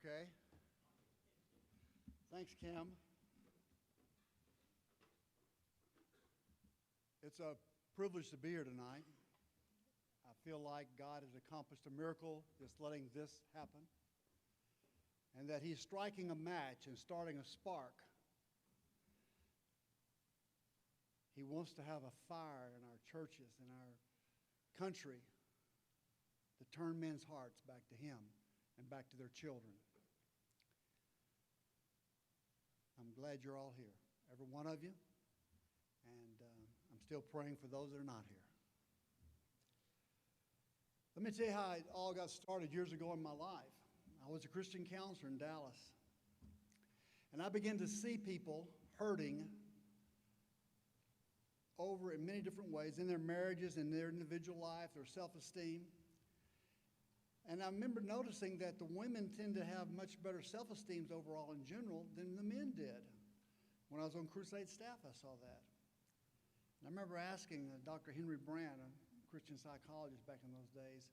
Okay. Thanks, Kim. It's a privilege to be here tonight. I feel like God has accomplished a miracle just letting this happen, and that He's striking a match and starting a spark. He wants to have a fire in our churches, in our country, to turn men's hearts back to Him and back to their children. I'm glad you're all here, every one of you, and I'm still praying for those that are not here. Let me tell you how it all got started years ago in my life. I was a Christian counselor in Dallas, and I began to see people hurting over in many different ways, in their marriages, in their individual life, their self-esteem. And I remember noticing that the women tend to have much better self-esteems overall in general than the men did. When I was on crusade staff, I saw that. And I remember asking Dr. Henry Brandt, a Christian psychologist back in those days,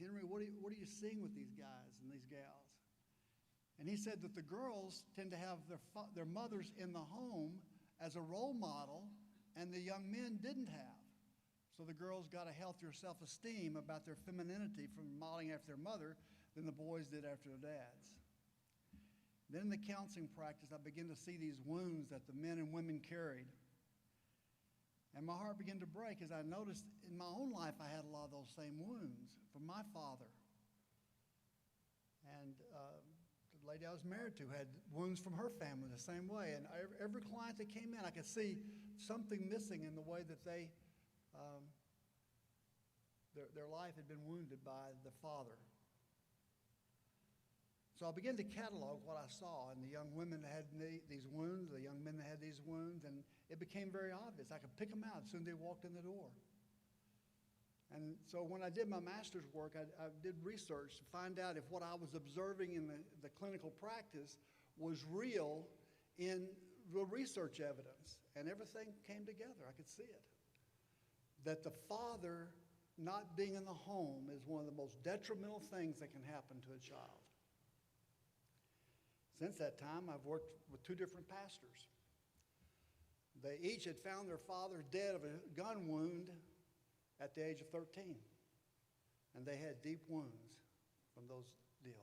Henry, what are you seeing with these guys and these gals? And he said that the girls tend to have their mothers in the home as a role model, and the young men didn't have. So the girls got a healthier self-esteem about their femininity from modeling after their mother than the boys did after their dads. Then in the counseling practice, I began to see these wounds that the men and women carried. And my heart began to break as I noticed in my own life I had a lot of those same wounds from my father. And the lady I was married to had wounds from her family the same way. And every client that came in, I could see something missing in the way that their life had been wounded by the father. So I began to catalog what I saw, and the young women that had these wounds, the young men that had these wounds, and it became very obvious. I could pick them out as soon as they walked in the door. And so when I did my master's work, I did research to find out if what I was observing in the clinical practice was real in the research evidence. And everything came together. I could see it. That the father not being in the home is one of the most detrimental things that can happen to a child. Since that time, I've worked with two different pastors. They each had found their father dead of a gun wound at the age of 13. And they had deep wounds from those deals.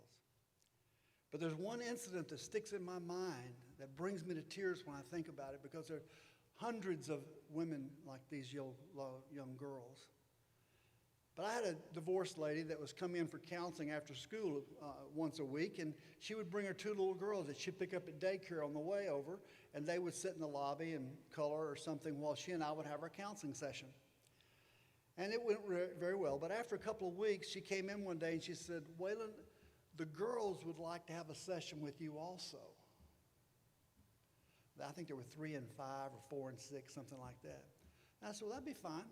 But there's one incident that sticks in my mind that brings me to tears when I think about it, because there are hundreds of women like these young girls. But I had a divorced lady that was coming in for counseling after school once a week, and she would bring her two little girls that she'd pick up at daycare on the way over, and they would sit in the lobby and color or something while she and I would have our counseling session. And it went very well. But after a couple of weeks, she came in one day and she said, Waylon, the girls would like to have a session with you also. I think there were 3 and 5 or 4 and 6, something like that. And I said, well, that'd be fine.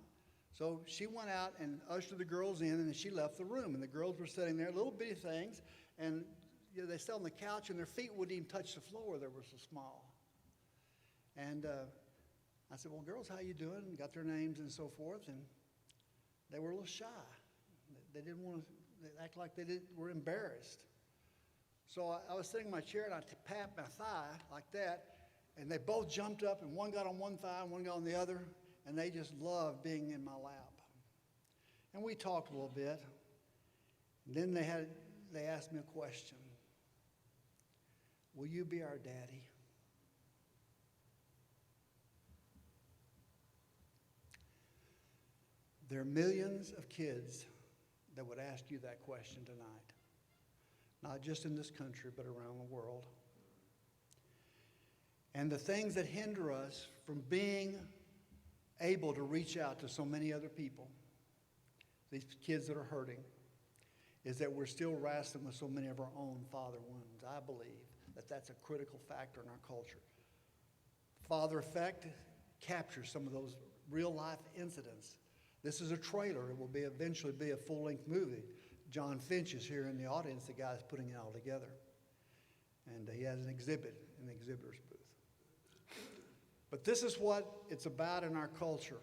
So she went out and ushered the girls in, and then she left the room. And the girls were sitting there, little bitty things, and they sat on the couch, and their feet wouldn't even touch the floor. They were so small. And I said, well, girls, how you doing? And got their names and so forth. And they were a little shy. They didn't want to act like were embarrassed. So I was sitting in my chair, and I pat my thigh like that, and they both jumped up, and one got on one thigh and one got on the other, and they just loved being in my lap. And we talked a little bit. And then they asked me a question. Will you be our daddy? There are millions of kids that would ask you that question tonight. Not just in this country, but around the world. And the things that hinder us from being able to reach out to so many other people, these kids that are hurting, is that we're still wrestling with so many of our own father wounds. I believe that that's a critical factor in our culture. Father Effect captures some of those real-life incidents. This is a trailer. It will eventually be a full-length movie. John Finch is here in the audience, the guy is putting it all together. And he has an exhibit in the exhibitor's booth. But this is what it's about in our culture.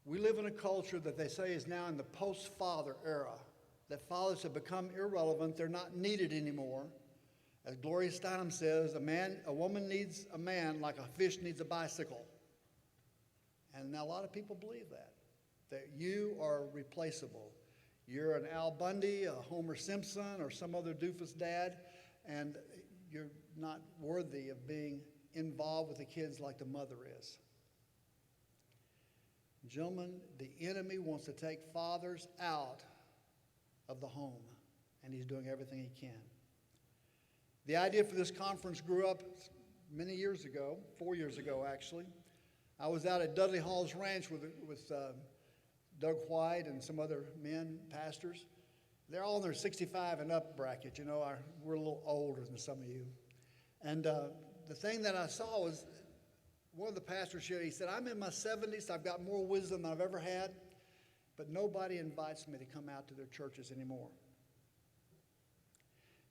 We live in a culture that they say is now in the post-father era. that fathers have become irrelevant. They're not needed anymore. As Gloria Steinem says, a woman needs a man like a fish needs a bicycle. And now a lot of people believe that you are replaceable. You're an Al Bundy, a Homer Simpson, or some other doofus dad, and you're not worthy of being involved with the kids like the mother is. Gentlemen, the enemy wants to take fathers out of the home, and he's doing everything he can. The idea for this conference grew up many years ago, 4 years ago actually. I was out at Dudley Hall's ranch with Doug White and some other men, pastors. They're all in their 65 and up bracket. You know, we're a little older than some of you. And the thing that I saw was one of the pastors shared, he said, I'm in my 70s, I've got more wisdom than I've ever had, but nobody invites me to come out to their churches anymore.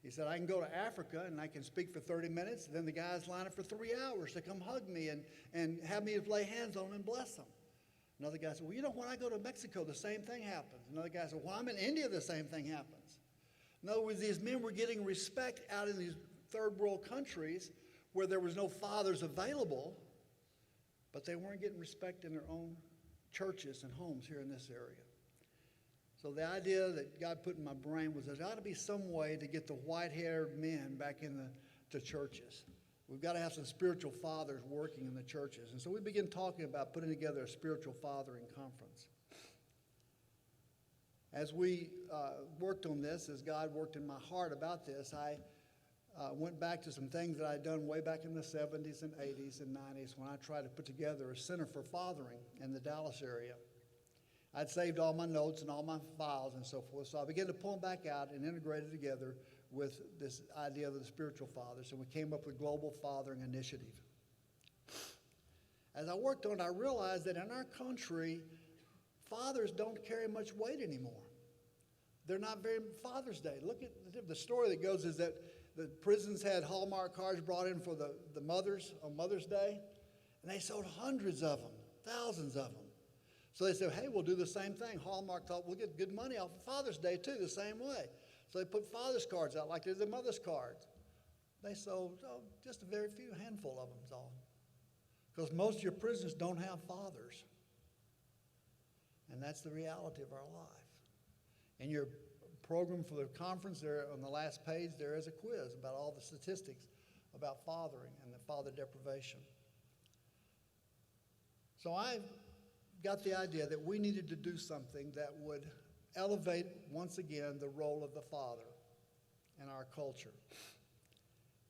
He said, I can go to Africa and I can speak for 30 minutes, then the guys line up for 3 hours to come hug me and have me lay hands on them and bless them. Another guy said, well, you know, when I go to Mexico, the same thing happens. Another guy said, well, I'm in India, the same thing happens. In other words, these men were getting respect out in these third world countries where there was no fathers available, but they weren't getting respect in their own churches and homes here in this area. So the idea that God put in my brain was there ought to be some way to get the white-haired men back in the churches. We've got to have some spiritual fathers working in the churches. And so we began talking about putting together a spiritual fathering conference. As we worked on this, as God worked in my heart about this, I went back to some things that I'd done way back in the 70s and 80s and 90s when I tried to put together a center for fathering in the Dallas area. I'd saved all my notes and all my files and so forth, so I began to pull them back out and integrate it together with this idea of the spiritual fathers, and we came up with Global Fathering Initiative. As I worked on it, I realized that in our country, fathers don't carry much weight anymore. They're not very Father's Day. Look at the story that goes is that the prisons had Hallmark cards brought in for the mothers on Mother's Day, and they sold hundreds of them, thousands of them. So they said, hey, we'll do the same thing. Hallmark thought we'll get good money off of Father's Day too, the same way. So they put father's cards out like there's the mother's cards. They sold just a very few, handful of them is all. Because most of your prisons don't have fathers. And that's the reality of our life. In your program for the conference, there on the last page, there is a quiz about all the statistics about fathering and the father deprivation. So I got the idea that we needed to do something that would elevate, once again, the role of the father in our culture.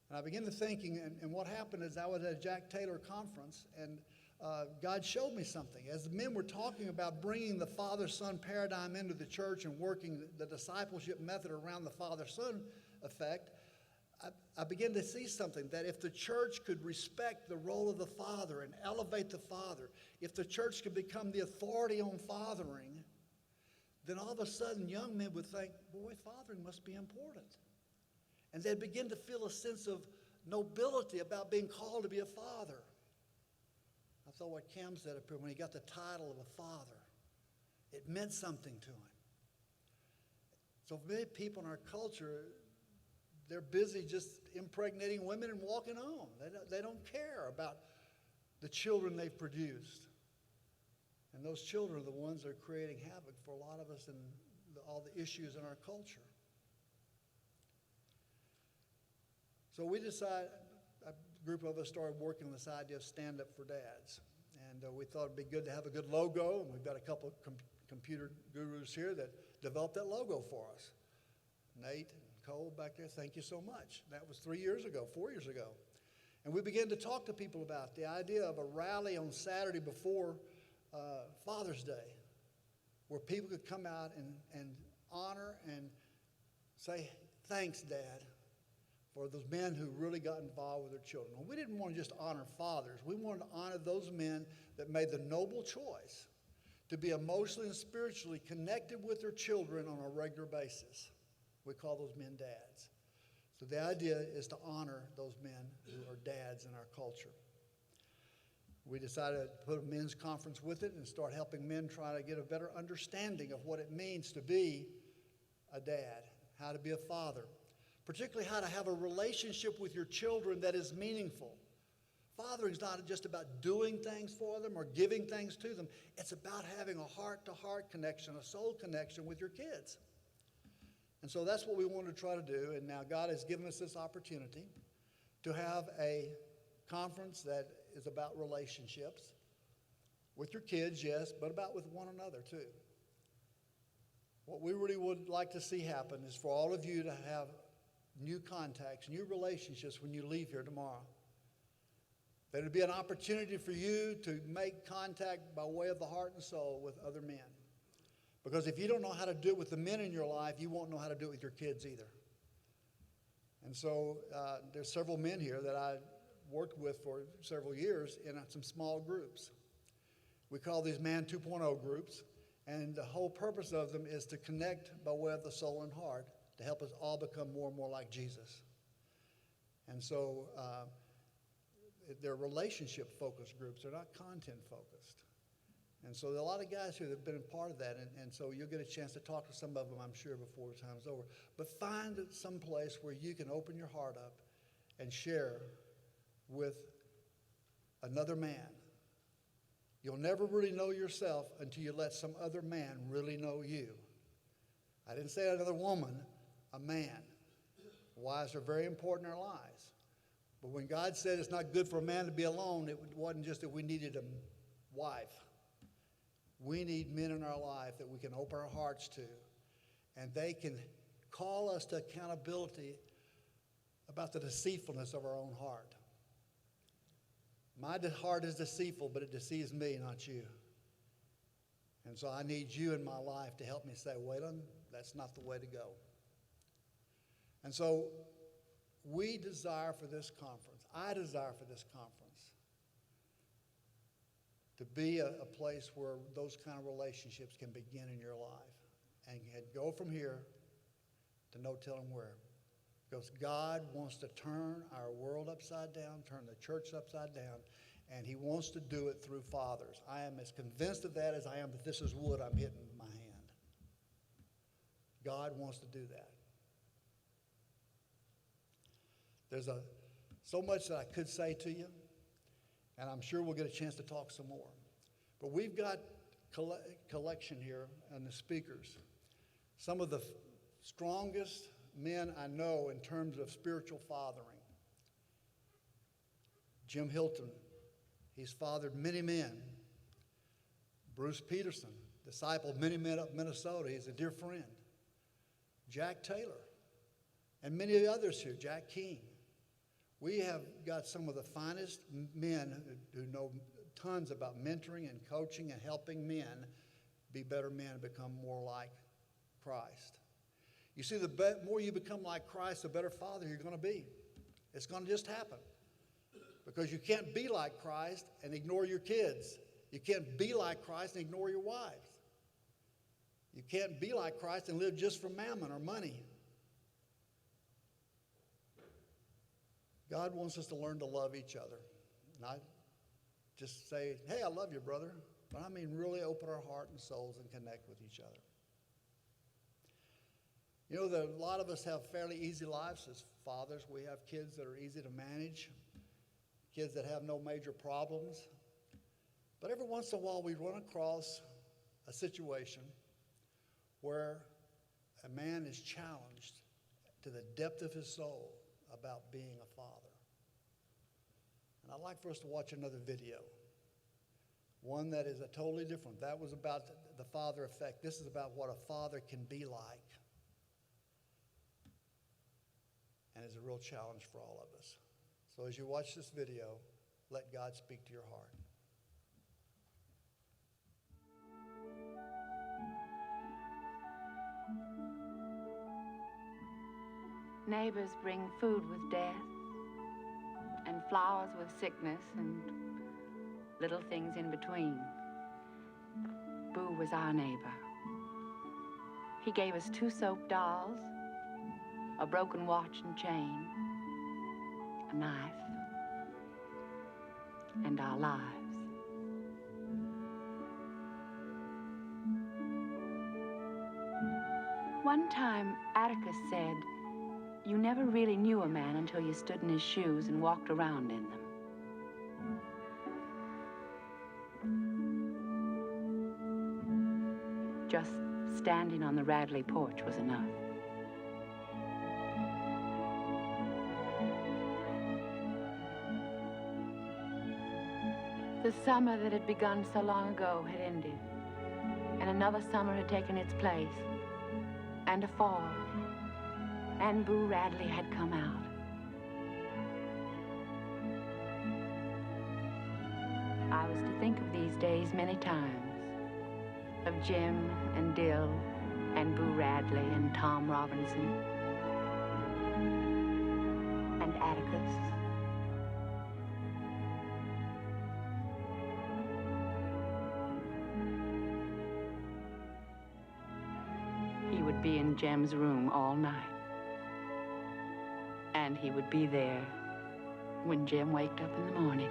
And I began to thinking, and what happened is I was at a Jack Taylor conference, and God showed me something. As the men were talking about bringing the father-son paradigm into the church and working the discipleship method around the father-son effect, I began to see something, that if the church could respect the role of the father and elevate the father, if the church could become the authority on fathering, then all of a sudden young men would think, boy, fathering must be important. And they'd begin to feel a sense of nobility about being called to be a father. I thought what Cam said up here when he got the title of a father, it meant something to him. So for many people in our culture, they're busy just impregnating women and walking on. They don't care about the children they've produced. And those children are the ones that are creating havoc for a lot of us and all the issues in our culture. So we decided, a group of us started working on this idea of Stand Up for Dads. And we thought it'd be good to have a good logo. And we've got a couple of computer gurus here that developed that logo for us. Nate and Cole back there, thank you so much. That was 4 years ago. And we began to talk to people about the idea of a rally on Saturday before Father's Day, where people could come out and honor and say, thanks, Dad, for those men who really got involved with their children. Well, we didn't want to just honor fathers. We wanted to honor those men that made the noble choice to be emotionally and spiritually connected with their children on a regular basis. We call those men dads. So the idea is to honor those men who are dads in our culture. We decided to put a men's conference with it and start helping men try to get a better understanding of what it means to be a dad, how to be a father, particularly how to have a relationship with your children that is meaningful. Fathering is not just about doing things for them or giving things to them. It's about having a heart-to-heart connection, a soul connection with your kids. And so that's what we want to try to do. And now God has given us this opportunity to have a conference that is about relationships with your kids, yes, but about with one another too. What we really would like to see happen is for all of you to have new contacts, new relationships when you leave here tomorrow. That it would be an opportunity for you to make contact by way of the heart and soul with other men. Because if you don't know how to do it with the men in your life, you won't know how to do it with your kids either. And so there's several men here that I worked with for several years in some small groups. We call these Man 2.0 groups, and the whole purpose of them is to connect by way of the soul and heart to help us all become more and more like Jesus. And so they're relationship-focused groups. They're not content-focused. And so there are a lot of guys here that have been a part of that, and so you'll get a chance to talk to some of them, I'm sure, before time's over. But find some place where you can open your heart up and share with another man. You'll never really know yourself until you let some other man really know you. I didn't say another woman, a man. Wives are very important in our lives. But when God said it's not good for a man to be alone, it wasn't just that we needed a wife. We need men in our life that we can open our hearts to, and they can call us to accountability about the deceitfulness of our own heart. My heart is deceitful, but it deceives me, not you. And so I need you in my life to help me say, Waylon, that's not the way to go. And so we desire for this conference, I desire for this conference, to be a place where those kind of relationships can begin in your life and can go from here to no telling where. Because God wants to turn our world upside down, turn the church upside down, and he wants to do it through fathers. I am as convinced of that as I am that this is wood I'm hitting with my hand. God wants to do that. There's so much that I could say to you, and I'm sure we'll get a chance to talk some more. But we've got collection here on the speakers. Some of the strongest men I know in terms of spiritual fathering. Jim Hilton, he's fathered many men. Bruce Peterson, disciple of many men up in Minnesota, he's a dear friend. Jack Taylor, and many others here, Jack King. We have got some of the finest men who know tons about mentoring and coaching and helping men be better men and become more like Christ. You see, the more you become like Christ, the better father you're going to be. It's going to just happen. Because you can't be like Christ and ignore your kids. You can't be like Christ and ignore your wives. You can't be like Christ and live just for mammon or money. God wants us to learn to love each other. Not just say, hey, I love you, brother. But I mean really open our heart and souls and connect with each other. You know, a lot of us have fairly easy lives as fathers. We have kids that are easy to manage, kids that have no major problems. But every once in a while we run across a situation where a man is challenged to the depth of his soul about being a father. And I'd like for us to watch another video, one that is a totally different. That was about the father effect. This is about what a father can be like. And it's a real challenge for all of us. So as you watch this video, let God speak to your heart. Neighbors bring food with death, and flowers with sickness, and little things in between. Boo was our neighbor. He gave us 2 soap dolls, a broken watch and chain, a knife, and our lives. One time, Atticus said, you never really knew a man until you stood in his shoes and walked around in them. Just standing on the Radley porch was enough. The summer that had begun so long ago had ended, and another summer had taken its place, and a fall, and Boo Radley had come out. I was to think of these days many times, of Jim and Dill and Boo Radley and Tom Robinson and Atticus. He would be in Jem's room all night. And he would be there when Jem waked up in the morning.